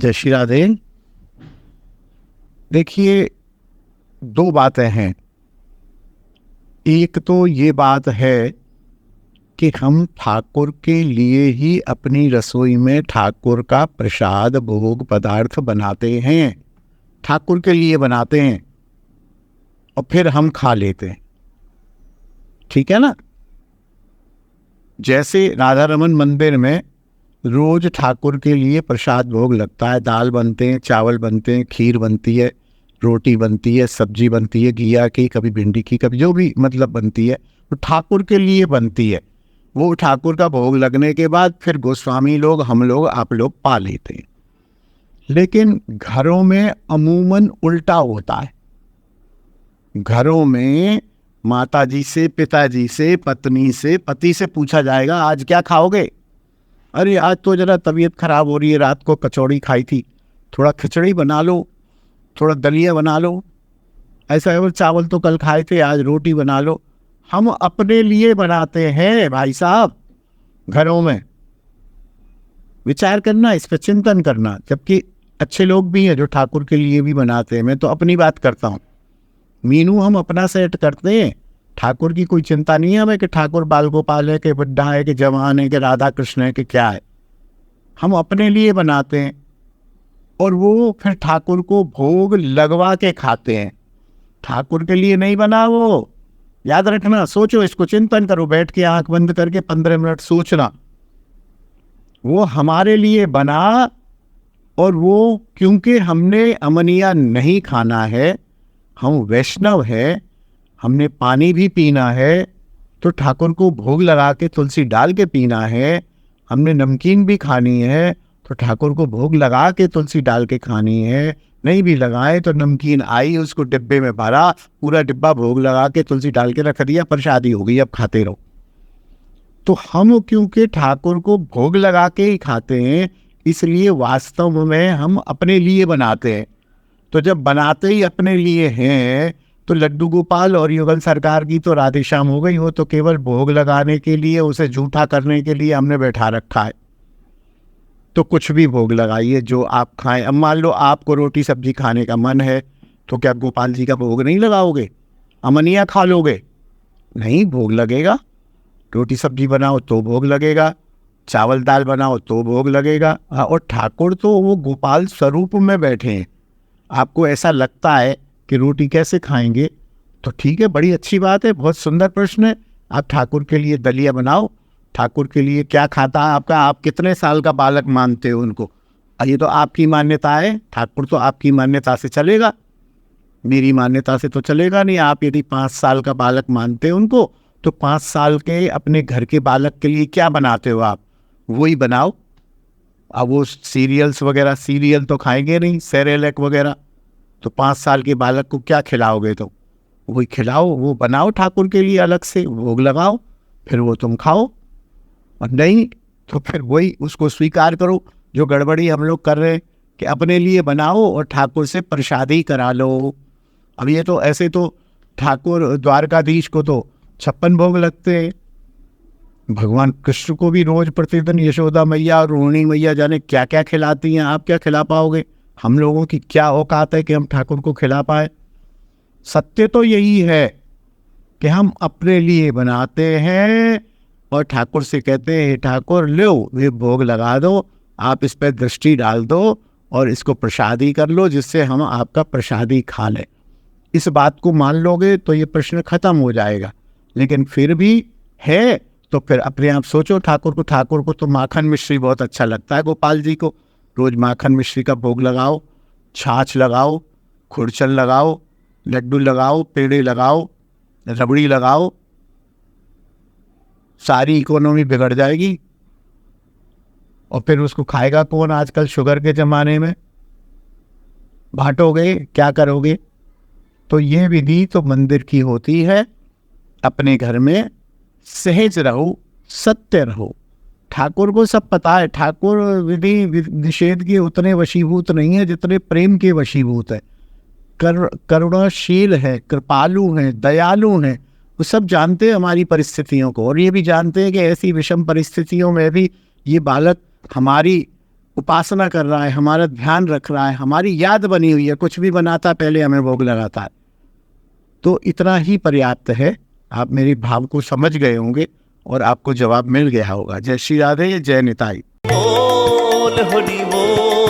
जय श्री राधे। देखिए, दो बातें हैं। एक तो ये बात है कि हम ठाकुर के लिए ही अपनी रसोई में ठाकुर का प्रसाद भोग पदार्थ बनाते हैं, ठाकुर के लिए बनाते हैं और फिर हम खा लेते हैं। ठीक है ना। जैसे राधा रमन मंदिर में रोज ठाकुर के लिए प्रसाद भोग लगता है, दाल बनते हैं, चावल बनते हैं, खीर बनती है, रोटी बनती है, सब्जी बनती है, घिया की, कभी भिंडी की, कभी जो भी मतलब बनती है, वो ठाकुर के लिए बनती है। वो ठाकुर का भोग लगने के बाद फिर गोस्वामी लोग, हम लोग, आप लोग पा लेते हैं। लेकिन घरों में अमूमन उल्टा होता है। घरों में माताजी से, पिताजी से, पत्नी से, पति से पूछा जाएगा आज क्या खाओगे? अरे आज तो जरा तबीयत खराब हो रही है, रात को कचौड़ी खाई थी, थोड़ा खिचड़ी बना लो, थोड़ा दलिया बना लो। ऐसा है, चावल तो कल खाए थे, आज रोटी बना लो। हम अपने लिए बनाते हैं भाई साहब। घरों में विचार करना, इस पर चिंतन करना। जबकि अच्छे लोग भी हैं जो ठाकुर के लिए भी बनाते हैं। मैं तो अपनी बात करता हूँ। मीनू हम अपना सेट करते हैं, ठाकुर की कोई चिंता नहीं है हमें कि ठाकुर बाल गोपाल है कि बुड्ढा है कि जवान है कि राधा कृष्ण है कि क्या है। हम अपने लिए बनाते हैं और वो फिर ठाकुर को भोग लगवा के खाते हैं। ठाकुर के लिए नहीं बना वो, याद रखना। सोचो, इसको चिंतन करो, बैठ के आंख बंद करके 15 मिनट सोचना। वो हमारे लिए बना और वो क्योंकि हमने अमनिया नहीं खाना है, हम वैष्णव है, हमने पानी भी पीना है, तो ठाकुर को भोग लगा के तुलसी डाल के पीना है। हमने नमकीन भी खानी है तो ठाकुर को भोग लगा के तुलसी डाल के खानी है। नहीं भी लगाए तो नमकीन आई, उसको डिब्बे में भरा, पूरा डिब्बा भोग लगा के तुलसी डाल के रख दिया, प्रसादी हो गई, अब खाते रहो। तो हम क्योंकि ठाकुर को भोग लगा के ही खाते हैं, इसलिए वास्तव में हम अपने लिए बनाते हैं। तो जब बनाते ही अपने लिए हैं तो लड्डू गोपाल और युगल सरकार की तो राधे श्याम हो गई। वो तो केवल भोग लगाने के लिए, उसे झूठा करने के लिए हमने बैठा रखा है। तो कुछ भी भोग लगाइए जो आप खाएं। अब मान लो आपको रोटी सब्जी खाने का मन है, तो क्या गोपाल जी का भोग नहीं लगाओगे? अमनिया खा लोगे? नहीं, भोग लगेगा। रोटी सब्जी बनाओ तो भोग लगेगा, चावल दाल बनाओ तो भोग लगेगा। और ठाकुर तो वो गोपाल स्वरूप में बैठे हैं। आपको ऐसा लगता है कि रोटी कैसे खाएंगे, तो ठीक है, बड़ी अच्छी बात है, बहुत सुंदर प्रश्न है। आप ठाकुर के लिए दलिया बनाओ। ठाकुर के लिए क्या खाता है आपका? आप कितने साल का बालक मानते हो उनको? ये तो आपकी मान्यता है। ठाकुर तो आपकी मान्यता से चलेगा, मेरी मान्यता से तो चलेगा नहीं। आप यदि 5 साल का बालक मानते हो उनको, तो 5 साल के अपने घर के बालक के लिए क्या बनाते हो आप? वही बनाओ। अब वो सीरियल्स वगैरह, सीरियल तो खाएंगे नहीं, सेरेलैक वगैरह, तो 5 साल के बालक को क्या खिलाओगे? तो वही खिलाओ, वो बनाओ ठाकुर के लिए, अलग से भोग लगाओ, फिर वो तुम खाओ। और नहीं तो फिर वही उसको स्वीकार करो जो गड़बड़ी हम लोग कर रहे हैं कि अपने लिए बनाओ और ठाकुर से प्रसादी करा लो। अब ये तो ऐसे तो ठाकुर द्वारकाधीश को तो 56 भोग लगते हैं। भगवान कृष्ण को भी रोज प्रतिदिन यशोदा मैया और रोहिणी मैया जाने क्या क्या खिलाती हैं। आप क्या खिला पाओगे? हम लोगों की क्या औकात है कि हम ठाकुर को खिला पाए? सत्य तो यही है कि हम अपने लिए बनाते हैं और ठाकुर से कहते हैं, ठाकुर लो ये भोग लगा दो, आप इस पर दृष्टि डाल दो और इसको प्रसादी कर लो, जिससे हम आपका प्रसादी खा लें। इस बात को मान लोगे तो ये प्रश्न खत्म हो जाएगा। लेकिन फिर भी है तो फिर अपने आप सोचो। ठाकुर को तो माखन मिश्री बहुत अच्छा लगता है। गोपाल जी को रोज माखन मिश्री का भोग लगाओ, छाछ लगाओ, खुरचन लगाओ, लड्डू लगाओ, पेड़े लगाओ, रबड़ी लगाओ, सारी इकोनॉमी बिगड़ जाएगी। और फिर उसको खाएगा कौन? आजकल शुगर के ज़माने में बांटोगे, क्या करोगे? तो ये विधि तो मंदिर की होती है। अपने घर में सहज रहो, सत्य रहो। ठाकुर को सब पता है। ठाकुर विधि निषेध के उतने वशीभूत नहीं है जितने प्रेम के वशीभूत है। करुणाशील है, कृपालु है, दयालु है। वो सब जानते हैं हमारी परिस्थितियों को, और ये भी जानते हैं कि ऐसी विषम परिस्थितियों में भी ये बालक हमारी उपासना कर रहा है, हमारा ध्यान रख रहा है, हमारी याद बनी हुई है, कुछ भी बनाता पहले हमें भोग लगाता है, तो इतना ही पर्याप्त है। आप मेरी भाव को समझ गए होंगे और आपको जवाब मिल गया होगा। जय श्री राधे, जय निताई। बोल हरि बोल।